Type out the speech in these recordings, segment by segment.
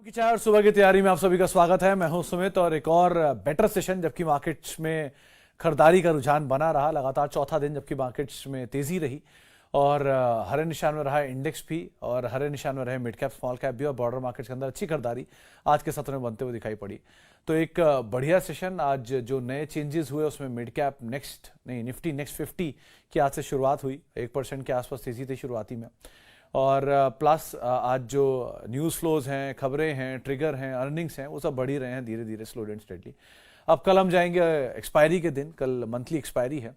की चाय और सुबह की तैयारी में आप सभी का स्वागत है। मैं हूं सुमित और एक और बेटर सेशन जबकि मार्केट्स में खरीदारी का रुझान बना रहा, लगातार चौथा दिन जबकि मार्केट्स में तेजी रही और हरे निशान में रहा इंडेक्स भी और हरे निशान में रहे मिड कैप स्मॉल कैप भी और बॉर्डर मार्केट्स के अंदर अच्छी खरीदारी आज के सत्र में बनते हुए दिखाई पड़ी। तो एक बढ़िया सेशन आज जो नए चेंजेस हुए उसमें मिड कैप निफ्टी नेक्स्ट 50 की आज से शुरुआत हुई। 1% के आसपास तेजी थी शुरुआती में और प्लस आज जो न्यूज़ फ्लोज हैं, खबरें हैं, ट्रिगर हैं, अर्निंग्स हैं, वो सब बढ़ ही रहे हैं धीरे धीरे स्लो एंड स्टेडली। अब कल हम जाएंगे एक्सपायरी के दिन, कल मंथली एक्सपायरी है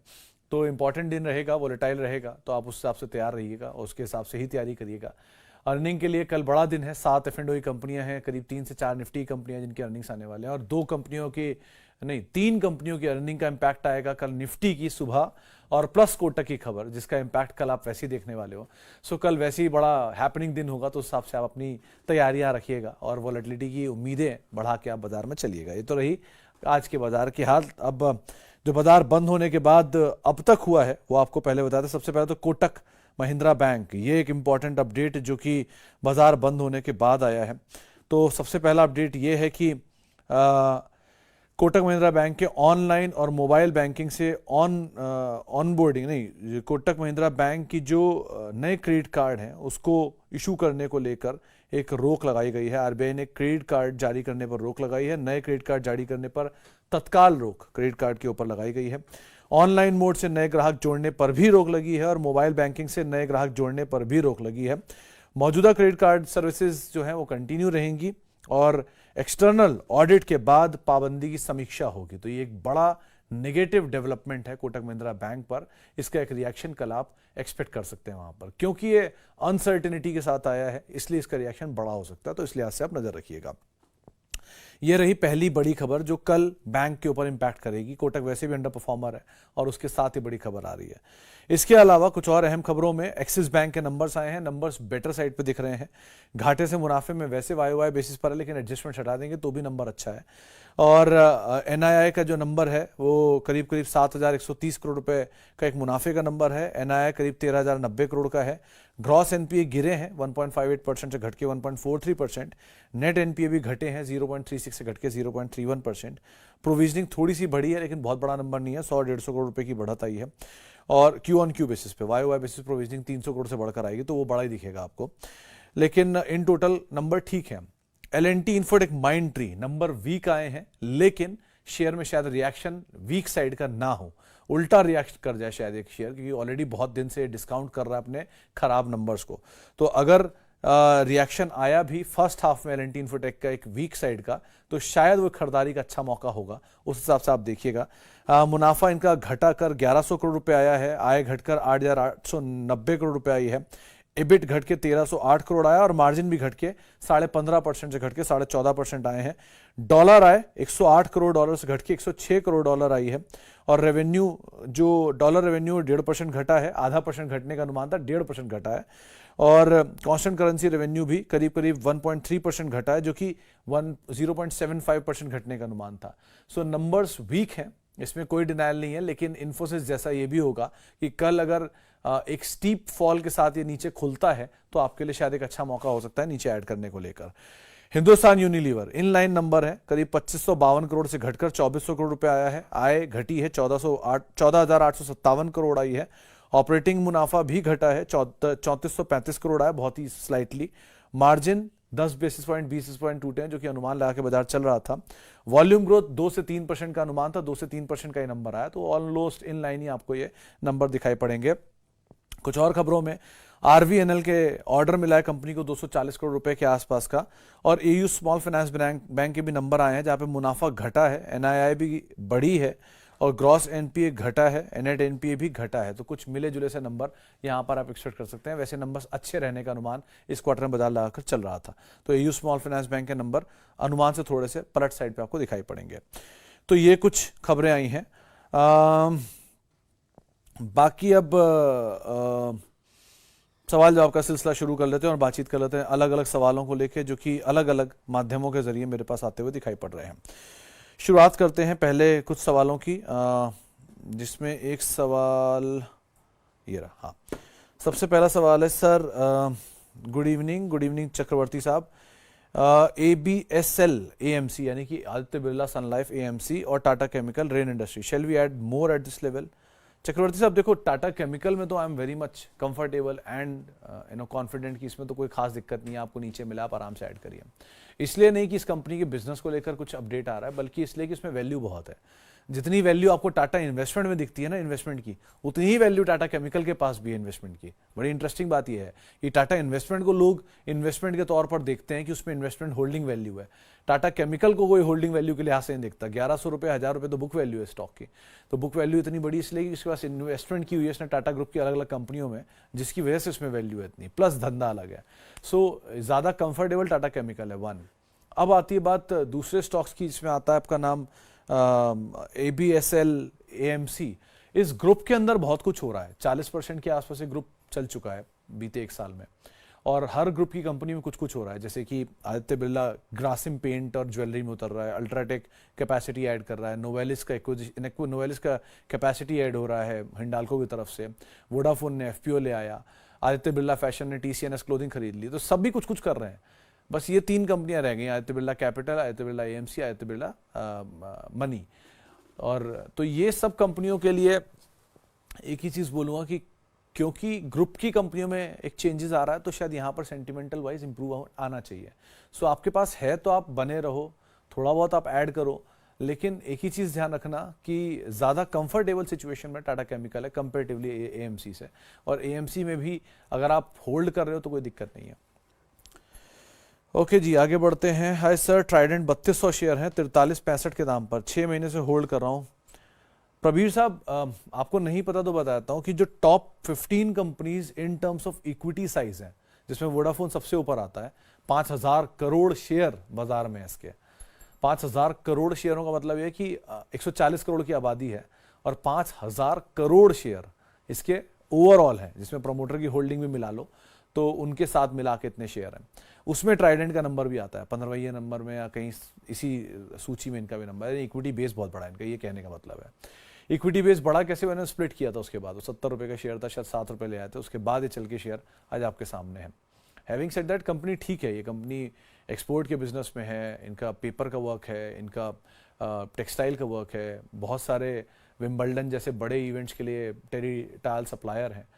तो इंपॉर्टेंट दिन रहेगा, वोलेटाइल रहेगा, तो आप उस हिसाब से तैयार रहिएगा और उसके हिसाब से ही तैयारी करिएगा। अर्निंग के लिए कल बड़ा दिन है, 7 F&O कंपनियां हैं, करीब 3 से 4 निफ्टी कंपनियां जिनकी अर्निंग्स आने वाले हैं और 3 कंपनियों की अर्निंग का इम्पैक्ट आएगा कल निफ्टी की सुबह और प्लस कोटक की खबर जिसका इम्पैक्ट कल आप वैसे ही देखने वाले हो। सो कल वैसे ही बड़ा हैपनिंग दिन होगा तो उस हिसाब से आप अपनी तैयारियां रखिएगा और वॉलेटिलिटी की उम्मीदें बढ़ा के आप बाजार में चलिएगा। ये तो रही आज के बाजार की हाल। अब जो बाजार बंद होने के बाद अब तक हुआ है वो आपको पहले बताते। सबसे पहले तो कोटक महिंद्रा बैंक, ये एक इम्पॉर्टेंट अपडेट जो कि बाजार बंद होने के बाद आया है। तो सबसे पहला अपडेट ये है कि कोटक महिंद्रा बैंक के ऑनलाइन और मोबाइल बैंकिंग से कोटक महिंद्रा बैंक की जो नए क्रेडिट कार्ड हैं उसको इशू करने को लेकर एक रोक लगाई गई है। आरबीआई ने क्रेडिट कार्ड जारी करने पर रोक लगाई है। नए क्रेडिट कार्ड जारी करने पर तत्काल रोक क्रेडिट कार्ड के ऊपर लगाई गई है। ऑनलाइन मोड से नए ग्राहक जोड़ने पर भी रोक लगी है और मोबाइल बैंकिंग से नए ग्राहक जोड़ने पर भी रोक लगी है। मौजूदा क्रेडिट कार्ड सर्विसेज जो हैं वो कंटिन्यू रहेंगी और एक्सटर्नल ऑडिट के बाद पाबंदी की समीक्षा होगी। तो ये एक बड़ा नेगेटिव डेवलपमेंट है कोटक महिंद्रा बैंक पर। इसका एक रिएक्शन कल आप एक्सपेक्ट कर सकते हैं वहां पर, क्योंकि ये अनसर्टेनिटी के साथ आया है इसलिए इसका रिएक्शन बड़ा हो सकता है। तो इसलिए आज से आप नजर रखिएगा। ये रही पहली बड़ी खबर जो कल बैंक के ऊपर इंपैक्ट करेगी। कोटक वैसे भी अंडर परफॉर्मर है और उसके साथ ही बड़ी खबर आ रही है। इसके अलावा कुछ और अहम खबरों में एक्सिस बैंक के नंबर्स आए हैं। नंबर्स बेटर साइड पे दिख रहे हैं। घाटे से मुनाफे में वैसे वाई बेसिस पर है लेकिन एडजस्टमेंट हटा देंगे तो भी नंबर अच्छा है। और एनआईआई का जो नंबर है वो करीब करीब 7,130 करोड़ रुपए का एक मुनाफे का नंबर है। एनआईआई करीब 13,090 करोड़ का है। ग्रॉस एनपीए गिरे हैं 1.58% से घट के 1.43%। नेट एनपीए भी घटे हैं 0.36 से घट के 0.31%। प्रोविजनिंग थोड़ी सी बढ़ी है लेकिन बहुत बड़ा नंबर नहीं है, 100-150 करोड़ रुपए की बढ़त आई है। और क्यू ऑन क्यू बेसिस पे वाई बेसिस प्रोविजनिंग 300 करोड़ से बढ़कर आएगी तो वो बड़ा ही दिखेगा आपको, लेकिन इन टोटल नंबर ठीक है। L and T Infotech Mindtree number weak आए हैं लेकिन शेयर में शायद रिएक्शन वीक साइड का ना हो, उल्टा रिएक्ट कर जाए शायद एक शेयर, क्योंकि ऑलरेडी बहुत दिन से डिस्काउंट कर रहा है अपने खराब नंबर्स को। तो अगर रिएक्शन आया भी फर्स्ट हाफ में एल&टी इन्फोटेक का एक वीक साइड का तो शायद वो खरीदारी का अच्छा मौका होगा, उस हिसाब से आप देखिएगा। मुनाफा इनका घटा कर 1100 करोड़ रुपए आया है, आय घटकर 8,890 करोड़ रुपए आई है। एबिट घट के 1,308 करोड़ आया और मार्जिन भी घट के 15.5% से घट के 14.5% आए हैं। डॉलर आए 108 करोड़ डॉलर से घट के 106 करोड़ डॉलर आई है और रेवेन्यू जो डॉलर रेवेन्यू 1.5% घटा है, आधा परसेंट घटने का अनुमान था, 1.5% घटा है। और कांस्टेंट करेंसी रेवेन्यू भी करीब करीब 1.3% घटा है जो कि 0.75% घटने का अनुमान था। सो नंबर्स वीक हैं, इसमें कोई डिनायल नहीं है, लेकिन इन्फोसिस जैसा ये भी होगा कि कल अगर एक स्टीप फॉल के साथ ये नीचे खुलता है तो आपके लिए शायद एक अच्छा मौका हो सकता है नीचे ऐड करने को लेकर। Hindustan Unilever in line number है, करीब 2552 करोड़ से घटकर 2400 करोड़ रुपए आया है। आय घटी है 14,857 करोड़ आई है। ऑपरेटिंग मुनाफा भी घटा है 3435 करोड़ आया, बहुत ही slightly. Margin 10 basis point 20 point टूटे हैं जो कि अनुमान लगा के बाजार चल रहा था। वॉल्यूम ग्रोथ 2 से 3% का अनुमान था, 2 से 3% का ही नंबर आया, तो ऑलमोस्ट इन लाइन ही आपको ये नंबर दिखाई पड़ेंगे। कुछ और खबरों में आरवीएनएल के ऑर्डर मिला है कंपनी को 240 करोड़ रुपए के आसपास का और एयू स्मॉल फाइनेंस बैंक के भी नंबर आए हैं जहां पे मुनाफा घटा है, एनआईआई भी बढ़ी है और ग्रॉस एनपीए घटा है, नेट एनपीए भी घटा है। तो कुछ मिले जुले से नंबर यहां पर आप एक्सपेक्ट कर सकते हैं। वैसे नंबर्स अच्छे रहने का अनुमान इस क्वार्टर में बाजार लगाकर चल रहा था, तो एयू स्मॉल फाइनेंस बैंक के नंबर अनुमान से थोड़े से पलट साइड पे आपको दिखाई पड़ेंगे। तो ये कुछ खबरें आई हैं। बाकी अब सवाल जवाब का सिलसिला शुरू कर लेते हैं और बातचीत कर लेते हैं अलग अलग सवालों को लेकर जो कि अलग अलग माध्यमों के जरिए मेरे पास आते हुए दिखाई पड़ रहे हैं। शुरुआत करते हैं पहले कुछ सवालों की, जिसमें एक सवाल ये रहा। हाँ, सबसे पहला सवाल है सर, गुड इवनिंग चक्रवर्ती साहब, ABSL AMC यानी कि Aditya Birla Sun Life AMC और Tata chemical Rain industry, shall we add more at this level? Chakravarti साहब देखो, टाटा केमिकल में तो I am very much comfortable and confident कि इसमें तो कोई खास दिक्कत नहीं है, आपको नीचे मिला आप आराम से ऐड करिए। इसलिए नहीं कि इस कंपनी के बिजनेस को लेकर कुछ अपडेट आ रहा है, बल्कि इसलिए कि इसमें वैल्यू बहुत है। जितनी वैल्यू आपको टाटा इन्वेस्टमेंट में दिखती है ना, इन्वेस्टमेंट की, उतनी ही वैल्यू टाटा केमिकल के पास भी है इन्वेस्टमेंट की। बड़ी इंटरेस्टिंग बात यह है कि टाटा इन्वेस्टमेंट को लोग इन्वेस्टमेंट के तौर पर देखते हैं कि उसमें इन्वेस्टमेंट होल्डिंग वैल्यू है। टाटा केमिकल को कोई होल्डिंग वैल्यू के लिहाज से नहीं देखता। 1100 रुपये 1000 रुपये तो बुक वैल्यू है स्टॉक की। तो बुक वैल्यू इतनी बड़ी इसलिए कि इसके पास इन्वेस्टमेंट की हुई है इसने टाटा ग्रुप की अलग अलग कंपनियों में, जिसकी वजह से इसमें वैल्यू है इतनी, प्लस धंधा अलग है। सो ज़्यादा कंफर्टेबल टाटा केमिकल है, वन। अब आती है बात दूसरे स्टॉक्स की, जिसमें आता है आपका नाम ABSL AMC। इस ग्रुप के अंदर बहुत कुछ हो रहा है। 40% के आसपास ये ग्रुप चल चुका है बीते एक साल में, और हर ग्रुप की कंपनी में कुछ कुछ हो रहा है। जैसे कि आदित्य बिरला ग्रासिम पेंट और ज्वेलरी में उतर रहा है, अल्ट्राटेक कैपेसिटी ऐड कर रहा है, नोवेलिस का कैपेसिटी ऐड हो रहा है हिंडाल्को की तरफ से, वोडाफोन ने FPO ले आया, आदित्य बिरला फैशन ने TCNS क्लोथिंग खरीद ली। तो सभी कुछ कुछ कर रहे हैं। बस ये 3 कंपनियां रह गई, Aditya Birla capital, Aditya Birla AMC, Aditya Birla money. और तो ये सब कंपनियों के लिए एक ही चीज़ बोलूँगा कि क्योंकि ग्रुप की कंपनियों में एक चेंजेस आ रहा है, तो शायद यहाँ पर सेंटिमेंटल वाइज इंप्रूव आना चाहिए। सो आपके पास है तो आप बने रहो, थोड़ा बहुत आप ऐड करो, लेकिन एक ही चीज़ ध्यान रखना कि ज़्यादा कंफर्टेबल सिचुएशन में टाटा केमिकल है कंपेरेटिवली AMC से, और AMC में भी अगर आप होल्ड कर रहे हो तो कोई दिक्कत नहीं है। ओके जी, आगे बढ़ते हैं। हाय सर, ट्राइडेंट 3200 शेयर हैं 43.65 के दाम पर, 6 महीने से होल्ड कर रहा हूँ। प्रबीर साहब, आपको नहीं पता तो बताता हूँ कि जो top 15 companies in terms of equity size है, जिसमें वोडाफोन सबसे ऊपर आता है, 5000 करोड़ शेयर बाजार में है इसके। 5000 करोड़ शेयरों का मतलब यह कि 140 करोड़ की आबादी है, और 5000 करोड़ शेयर इसके ओवरऑल है, जिसमें प्रमोटर की होल्डिंग भी मिला लो तो उनके साथ मिला के इतने शेयर हैं। उसमें ट्राइडेंट का नंबर भी आता है 15वें नंबर में, या कहीं इसी सूची में इनका भी नंबर है। इक्विटी बेस बहुत बड़ा है इनका, ये कहने का मतलब है। इक्विटी बेस बड़ा कैसे, मैंने स्प्लिट किया था उसके बाद, वो 70 रुपये का शेयर था, शायद 7 रुपये ले आए थे, उसके बाद ये चल के शेयर आज आपके सामने है। हैविंग सेड दैट, कंपनी ठीक है, ये कंपनी एक्सपोर्ट के बिजनेस में है, इनका पेपर का वर्क है, इनका टेक्सटाइल का वर्क है, बहुत सारे विम्बल्डन जैसे बड़े इवेंट्स के लिए टेरी टायल सप्लायर हैं।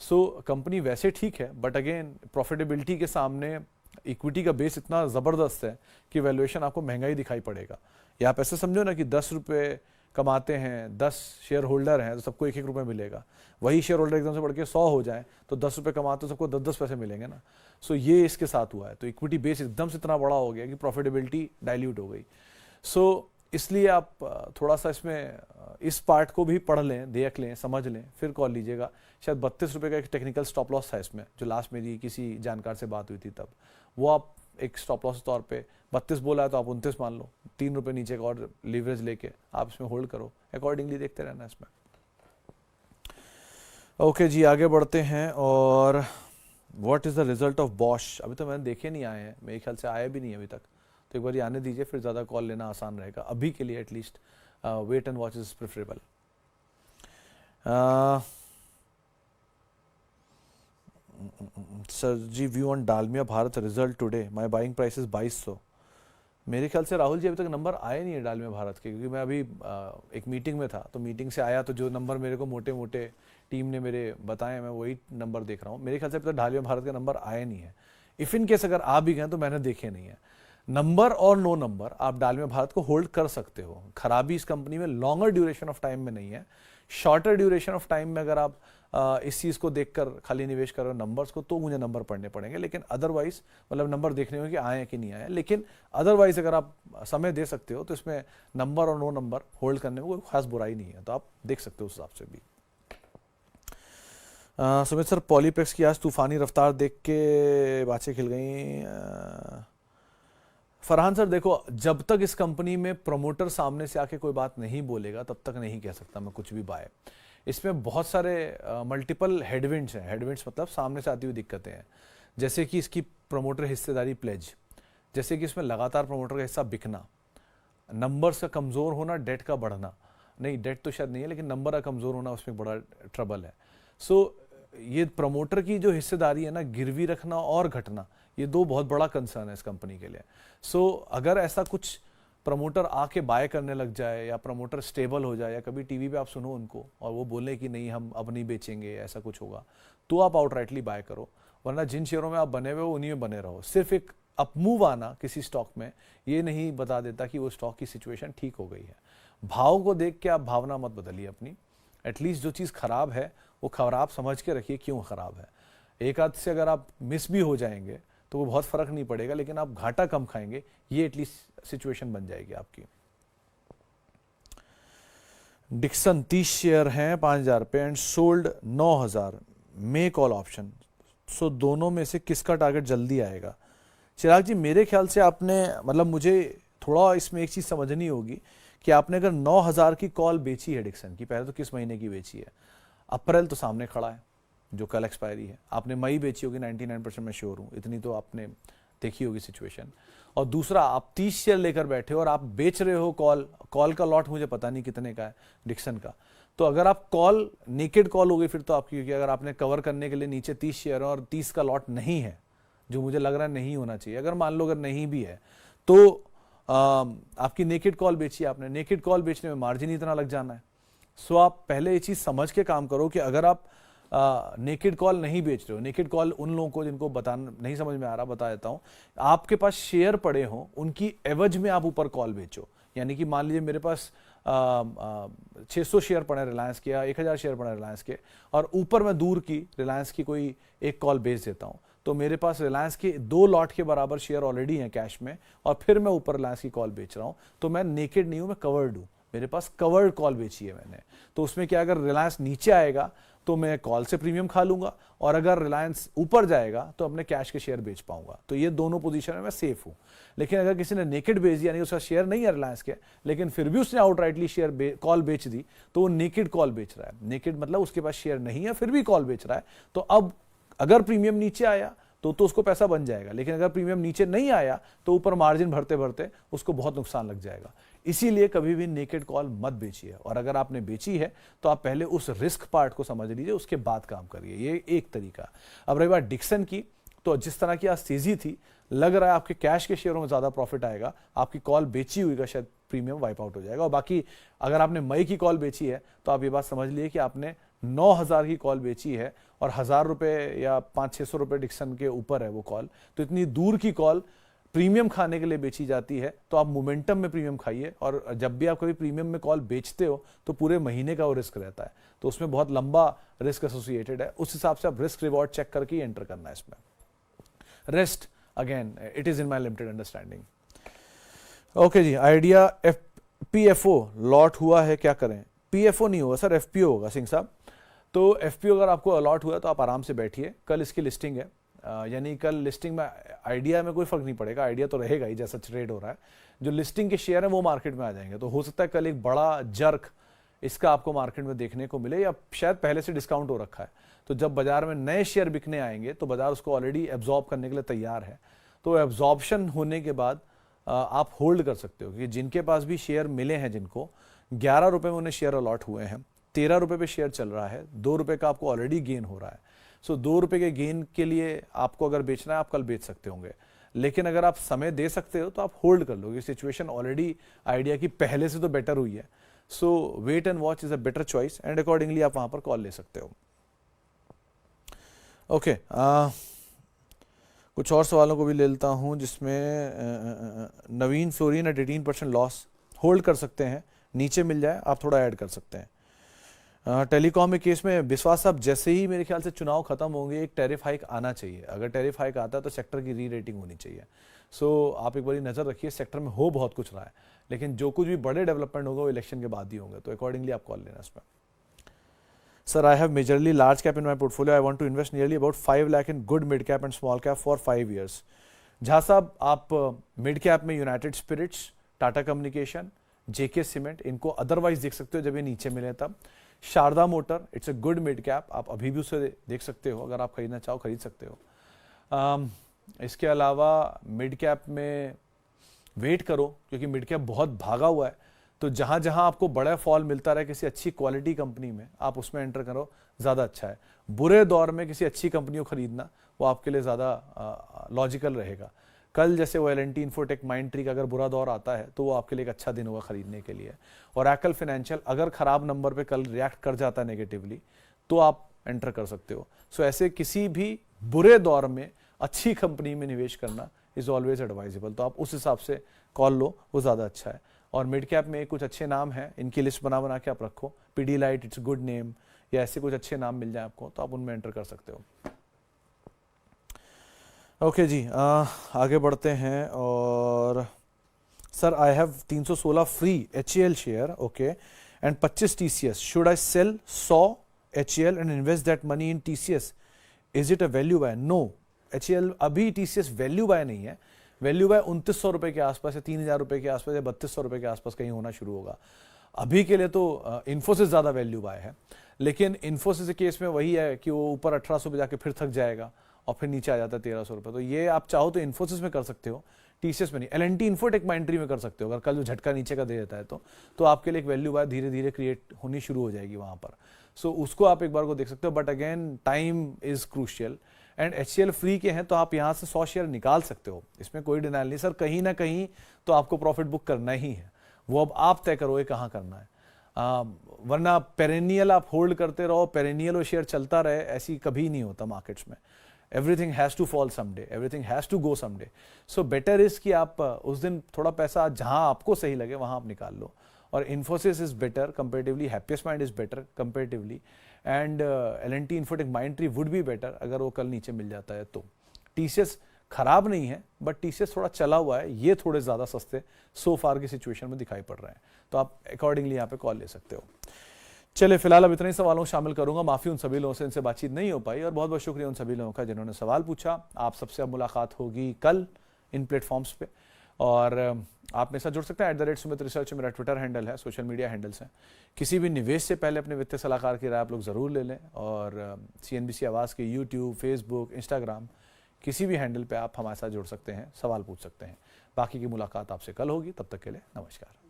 सो कंपनी वैसे ठीक है, बट अगेन प्रॉफिटेबिलिटी के सामने इक्विटी का बेस इतना ज़बरदस्त है कि वैल्यूएशन आपको महंगा ही दिखाई पड़ेगा। या आप ऐसे समझो ना कि 10 रुपये कमाते हैं, 10 शेयर होल्डर हैं, तो सबको 1-1 रुपये मिलेगा। वही शेयर होल्डर एकदम से बढ़ के 100 हो जाए तो 10 रुपये कमाते तो सबको 10-10 पैसे मिलेंगे ना। सो ये इसके साथ हुआ है। तो इक्विटी बेस एकदम से इतना बड़ा हो गया कि प्रॉफिटेबिलिटी डाइल्यूट हो गई। सो इसलिए आप थोड़ा सा इसमें इस पार्ट को भी पढ़ लें, देख लें, समझ लें, फिर कॉल लीजिएगा। शायद 32 रुपये का एक टेक्निकल स्टॉप लॉस था इसमें, जो लास्ट मेरी किसी जानकार से बात हुई थी तब, वो आप एक स्टॉप लॉस के तौर पे 32 बोला है तो आप 29 मान लो, 3 रुपये नीचे का और लीवरेज लेके आप इसमें होल्ड करो, अकॉर्डिंगली देखते रहना इसमें। ओके जी, आगे बढ़ते हैं। और what is the result of Bosch? अभी तो मैंने देखे नहीं आए हैं, मेरे ख्याल से आए भी नहीं अभी तक, तो एक बार आने दीजिए, फिर ज़्यादा कॉल लेना आसान रहेगा अभी के लिए। At least wait and watch is preferable. Sir ji, view on Dalmia Bharat result today, my buying price is 2200। मेरे ख्याल से राहुल जी अभी तक नंबर आए नहीं है डालमिया भारत के, क्योंकि मैं अभी एक मीटिंग में था, तो मीटिंग से आया तो जो नंबर मेरे को मोटे मोटे टीम ने मेरे बताए, मैं वही नंबर देख रहा हूँ। मेरे ख्याल से अभी तक डालमिया भारत का नंबर आया नहीं है। इफ़ इन केस अगर आ भी गए तो मैंने देखे नहीं है। नंबर और नो नंबर आप डालमिया भारत को होल्ड कर सकते हो। खराबी इस कंपनी में लॉन्गर ड्यूरेशन ऑफ टाइम में नहीं है, शॉर्टर ड्यूरेशन ऑफ टाइम में अगर आप इस चीज़ को देखकर खाली निवेश कर रहे हो नंबर्स को, तो मुझे नंबर पढ़ने पड़ेंगे। लेकिन अदरवाइज मतलब नंबर देखने होंगे कि आए हैं कि नहीं आए, लेकिन अदरवाइज अगर आप समय दे सकते हो तो इसमें नंबर और नो नंबर होल्ड करने में कोई खास बुराई नहीं है, तो आप देख सकते हो उस हिसाब से भी। सुमित सर, पॉलीप्लेक्स की आज तूफानी रफ्तार देख के बातें खिल गई। फरहान सर, देखो, जब तक इस कंपनी में प्रमोटर सामने से आके कोई बात नहीं बोलेगा तब तक नहीं कह सकता मैं कुछ भी बाय। इसमें बहुत सारे मल्टीपल हेडविंड्स हैं। हेडविंड्स मतलब सामने से आती हुई दिक्कतें हैं, जैसे कि इसकी प्रमोटर हिस्सेदारी प्लेज, जैसे कि इसमें लगातार प्रमोटर का हिस्सा बिकना, नंबर्स का कमज़ोर होना, डेट का बढ़ना, नहीं डेट तो शायद नहीं है लेकिन नंबर का कमज़ोर होना उसमें बड़ा ट्रबल है। सो ये प्रमोटर की जो हिस्सेदारी है ना, गिरवी रखना और घटना, ये दो बहुत बड़ा कंसर्न है इस कंपनी के लिए। सो अगर ऐसा कुछ प्रमोटर आके बाय करने लग जाए या प्रमोटर स्टेबल हो जाए या कभी टीवी पे आप सुनो उनको और वो बोले कि नहीं हम अब नहीं बेचेंगे, ऐसा कुछ होगा, तो आप आउटराइटली बाय करो। वरना जिन शेयरों में आप बने हुए हो उन्हीं में बने रहो। सिर्फ एक अप मूव आना किसी स्टॉक में ये नहीं बता देता कि वो स्टॉक की सिचुएशन ठीक हो गई है। भाव को देख के आप भावना मत बदलिए अपनी। एटलीस्ट जो चीज़ खराब है वो खराब समझ के रखिए क्यों खराब है। एक आध से अगर आप मिस भी हो जाएंगे तो वो बहुत फर्क नहीं पड़ेगा, लेकिन आप घाटा कम खाएंगे, ये एटलीस्ट सिचुएशन बन जाएगी आपकी। डिक्सन 30 शेयर हैं 5,000 रुपये and sold 9,000, May call option. So दोनों में से किसका टारगेट जल्दी आएगा? चिराग जी, मेरे ख्याल से आपने, मतलब मुझे थोड़ा इसमें एक चीज़ समझनी होगी कि आपने अगर 9,000 की कॉल बेची है डिक्सन की, पहले तो किस महीने की बेची है? अप्रैल तो सामने खड़ा है जो कल एक्सपायरी है। आपने मई बेची होगी, 99% में श्योर हूँ, इतनी तो आपने देखी होगी सिचुएशन। और दूसरा, आप 30 शेयर लेकर बैठे हो और आप बेच रहे हो कॉल का लॉट मुझे पता नहीं कितने का है डिक्सन का। तो अगर आप कॉल नेकेड कॉल हो गई फिर तो आपकी, क्योंकि अगर आपने कवर करने के लिए नीचे 30 शेयर और 30 का लॉट नहीं है, जो मुझे लग रहा है नहीं होना चाहिए, अगर मान लो अगर नहीं भी है तो आपकी नेकेड कॉल बेची आपने, नेकेड कॉल बेचने में मार्जिन इतना लग जाना है। सो आप पहले ये चीज़ समझ के काम करो कि अगर आप नेकेड कॉल नहीं बेच रहे हो, नेकेड कॉल उन लोगों को जिनको बताना नहीं समझ में आ रहा बता देता हूं, आपके पास शेयर पड़े हों उनकी एवज में आप ऊपर कॉल बेचो। यानी कि मान लीजिए मेरे पास 600 शेयर पड़े रिलायंस के या 1,000 शेयर पड़े रिलायंस के और ऊपर मैं दूर की रिलायंस की कोई एक कॉल बेच देता हूं, तो मेरे पास रिलायंस के 2 लॉट के बराबर शेयर ऑलरेडी हैं कैश में और फिर मैं ऊपर रिलायंस की कॉल बेच रहा हूं, तो मैं नेकेड नहीं हूं, मैं कवर्ड हूं। मेरे पास कवर्ड कॉल बेची है मैंने। तो उसमें क्या, अगर रिलायंस नीचे आएगा तो मैं कॉल से प्रीमियम खा लूंगा और अगर रिलायंस ऊपर जाएगा तो अपने कैश के शेयर बेच पाऊंगा। तो ये दोनों पोजीशन में मैं सेफ हूं। लेकिन अगर किसी ने नेकेड बेच दिया, यानी उसका शेयर नहीं है रिलायंस के, लेकिन फिर भी उसने आउटराइटली शेयर कॉल बेच दी, तो वो नेकेड कॉल बेच रहा है। नेकेड मतलब उसके पास शेयर नहीं है फिर भी कॉल बेच रहा है। तो अब अगर प्रीमियम नीचे आया तो उसको पैसा बन जाएगा, लेकिन अगर प्रीमियम नीचे नहीं आया तो ऊपर मार्जिन भरते भरते उसको बहुत नुकसान लग जाएगा। इसीलिए कभी भी नेकेड कॉल मत बेचिए, और अगर आपने बेची है तो आप पहले उस रिस्क पार्ट को समझ लीजिए, उसके बाद काम करिए। ये एक तरीका। अब रही बात डिक्सन की, तो जिस तरह की आज तेजी थी, लग रहा है आपके कैश के शेयरों में ज्यादा प्रॉफिट आएगा, आपकी कॉल बेची हुई का शायद प्रीमियम वाइप आउट हो जाएगा। और बाकी अगर आपने मई की कॉल बेची है तो आप ये बात समझ लिए कि आपने 9,000 की कॉल बेची है और 1,000 रुपए या 500-600 रुपए डिक्सन के ऊपर है वो कॉल, तो इतनी दूर की कॉल प्रीमियम खाने के लिए बेची जाती है। तो आप मोमेंटम में प्रीमियम खाइए, और जब भी आप कभी प्रीमियम में कॉल बेचते हो तो पूरे महीने का वो रिस्क रहता है, तो उसमें बहुत लंबा रिस्क एसोसिएटेड है। उस हिसाब से आप रिस्क रिवॉर्ड चेक करके ही एंटर करना है इसमें। Rest again it is in my limited understanding. Okay ji, Idea PFO लॉट हुआ है, क्या करें? पीएफओ नहीं होगा सर, एफपीओ होगा सिंह साहब। तो एफपीओ अगर आपको अलॉट हुआ तो आप आराम से बैठिए, कल इसकी लिस्टिंग है, यानी कल लिस्टिंग में आइडिया में कोई फर्क नहीं पड़ेगा, आइडिया तो रहेगा ही जैसा ट्रेड हो रहा है। जो लिस्टिंग के शेयर है वो मार्केट में आ जाएंगे, तो हो सकता है कल एक बड़ा जर्क इसका आपको मार्केट में देखने को मिले, या शायद पहले से डिस्काउंट हो रखा है। तो जब बाजार में नए शेयर बिकने आएंगे तो बाजार उसको ऑलरेडी एब्जॉर्ब करने के लिए तैयार है। तो एब्जॉर्प्शन होने के बाद आप होल्ड कर सकते हो, क्योंकि जिनके पास भी शेयर मिले हैं, जिनको 11 रुपए में उन्हें शेयर अलॉट हुए हैं, 13 रुपए पे शेयर चल रहा है, 2 रुपए का आपको ऑलरेडी गेन हो रहा है। सो 2 रुपए के गेन के लिए आपको अगर बेचना है, आप कल बेच सकते होंगे। लेकिन अगर आप समय दे सकते हो तो आप होल्ड कर लो, ये सिचुएशन ऑलरेडी आइडिया की पहले से तो बेटर हुई है। So wait and watch is a better choice, and accordingly आप वहां पर कॉल ले सकते हो। ओके, कुछ और सवालों को भी ले लेता हूं, जिसमें नवीन फ्लोरिन एट 18% लॉस, होल्ड कर सकते हैं, नीचे मिल जाए आप थोड़ा ऐड कर सकते हैं। टेलीकॉम के केस में विश्वास साहब, जैसे ही मेरे ख्याल से चुनाव खत्म होंगे एक टैरिफ हाइक आना चाहिए। अगर टैरिफ हाइक आता है तो सेक्टर की री रेटिंग होनी चाहिए। सो आप एक बारी नजर रखिए, सेक्टर में हो बहुत कुछ रहा है, लेकिन जो कुछ भी बड़े डेवलपमेंट होगा वो इलेक्शन के बाद ही होंगे, तो अकॉर्डिंगली आप कॉल लेना इसमें। Sir, I have majorly large cap in my portfolio. I want to invest nearly about 5 lakh in good mid cap and small cap for 5 years. जहाँ साहब आप मिड कैप में United Spirits, Tata communication, JK cement, इनको otherwise देख सकते हो जब ये नीचे मिले तब। Sharda motor, it's a good mid cap, आप अभी भी उसे देख सकते हो, अगर आप खरीदना चाहो खरीद सकते हो। इसके अलावा मिड कैप में वेट करो, क्योंकि मिड कैप बहुत भागा हुआ है, तो जहां जहां आपको बड़ा फॉल मिलता रहे किसी अच्छी क्वालिटी कंपनी में, आप उसमें एंटर करो, ज़्यादा अच्छा है। बुरे दौर में किसी अच्छी कंपनी को खरीदना वो आपके लिए ज़्यादा लॉजिकल रहेगा। कल जैसे वो L&T इन्फोटेक माइंडट्री का अगर बुरा दौर आता है तो वो आपके लिए एक अच्छा दिन होगा खरीदने के लिए। और Oracle फाइनेंशियल अगर खराब नंबर पे कल रिएक्ट कर जाता है नेगेटिवली तो आप एंटर कर सकते हो। सो ऐसे किसी भी बुरे दौर में अच्छी कंपनी में निवेश करना इज ऑलवेज एडवाइजेबल। तो आप उस हिसाब से कॉल लो, वो ज़्यादा अच्छा है। और मिड कैप में कुछ अच्छे नाम हैं, इनकी लिस्ट बना बना के आप रखो। पीडीलाइट, इट्स गुड नेम, या ऐसे कुछ अच्छे नाम मिल जाए आपको तो आप उनमें एंटर कर सकते हो। ओके जी, आगे बढ़ते हैं। और sir I have 316 free HAL share, okay, and 25 TCS, should I sell 100 HAL and invest that money in TCS, is it a value buy? No, HAL अभी TCS वैल्यू बाय नहीं है। वैल्यू बाय 2900 रुपए के आसपास या 3000 रुपए के आसपास या 3200 रुपए के आसपास कहीं होना शुरू होगा। अभी के लिए तो इन्फोसिस ज़्यादा वैल्यू बाय है, लेकिन इन्फोसिस के केस में वही है कि वो ऊपर 1800 पे जाके फिर थक जाएगा और फिर नीचे आ जाता है 1300 रुपये। तो ये आप चाहो तो इन्फोसिस में कर सकते हो, TCS में नहीं। L&T इन्फोटेक माइंडट्री में कर सकते हो। अगर कल जो झटका नीचे का दे देता है तो आपके लिए एक वैल्यू बाय धीरे धीरे क्रिएट होनी शुरू हो जाएगी वहाँ पर। सो उसको आप एक बार को देख सकते हो, but again time is crucial. And HCL free के हैं तो आप यहाँ से 100 शेयर निकाल सकते हो, इसमें कोई डिनाइल नहीं। सर कहीं ना कहीं तो आपको प्रॉफिट बुक करना ही है, वो अब आप तय करो ये कहाँ करना है। वरना पेरेनियल आप होल्ड करते रहो, पेरेनियल वो शेयर चलता रहे, ऐसी कभी नहीं होता मार्केट्स में। Everything has to fall someday, everything has to go someday. So better is कि आप उस दिन थोड़ा पैसा जहाँ आपको सही लगे वहाँ आप निकाल लो। और Infosys is better comparatively, happiest mind is better comparatively, and L&T infotech Mindtree would be better अगर वो कल नीचे मिल जाता है तो। TCS खराब नहीं है, बट TCS थोड़ा चला हुआ है, ये थोड़े ज़्यादा सस्ते सो फार की सिचुएशन में दिखाई पड़ रहे हैं, तो आप अकॉर्डिंगली यहाँ पे कॉल ले सकते हो। चलिए फिलहाल अब इतने ही सवालों शामिल करूंगा। माफ़ी उन सभी लोगों से इनसे बातचीत नहीं हो पाई, और बहुत बहुत शुक्रिया उन सभी लोगों का जिन्होंने सवाल पूछा। आप सबसे अब मुलाकात होगी कल इन प्लेटफॉर्म्स पे, और आप मेरे साथ जुड़ सकते हैं। @सुमित रिसर्च मेरा ट्विटर हैंडल है, सोशल मीडिया हैंडल्स हैं। किसी भी निवेश से पहले अपने वित्तीय सलाहकार की राय आप लोग ज़रूर ले लें। और CNBC आवाज़ के YouTube, Facebook, Instagram किसी भी हैंडल पे आप हमारे साथ जुड़ सकते हैं, सवाल पूछ सकते हैं। बाकी की मुलाकात आपसे कल होगी, तब तक के लिए नमस्कार।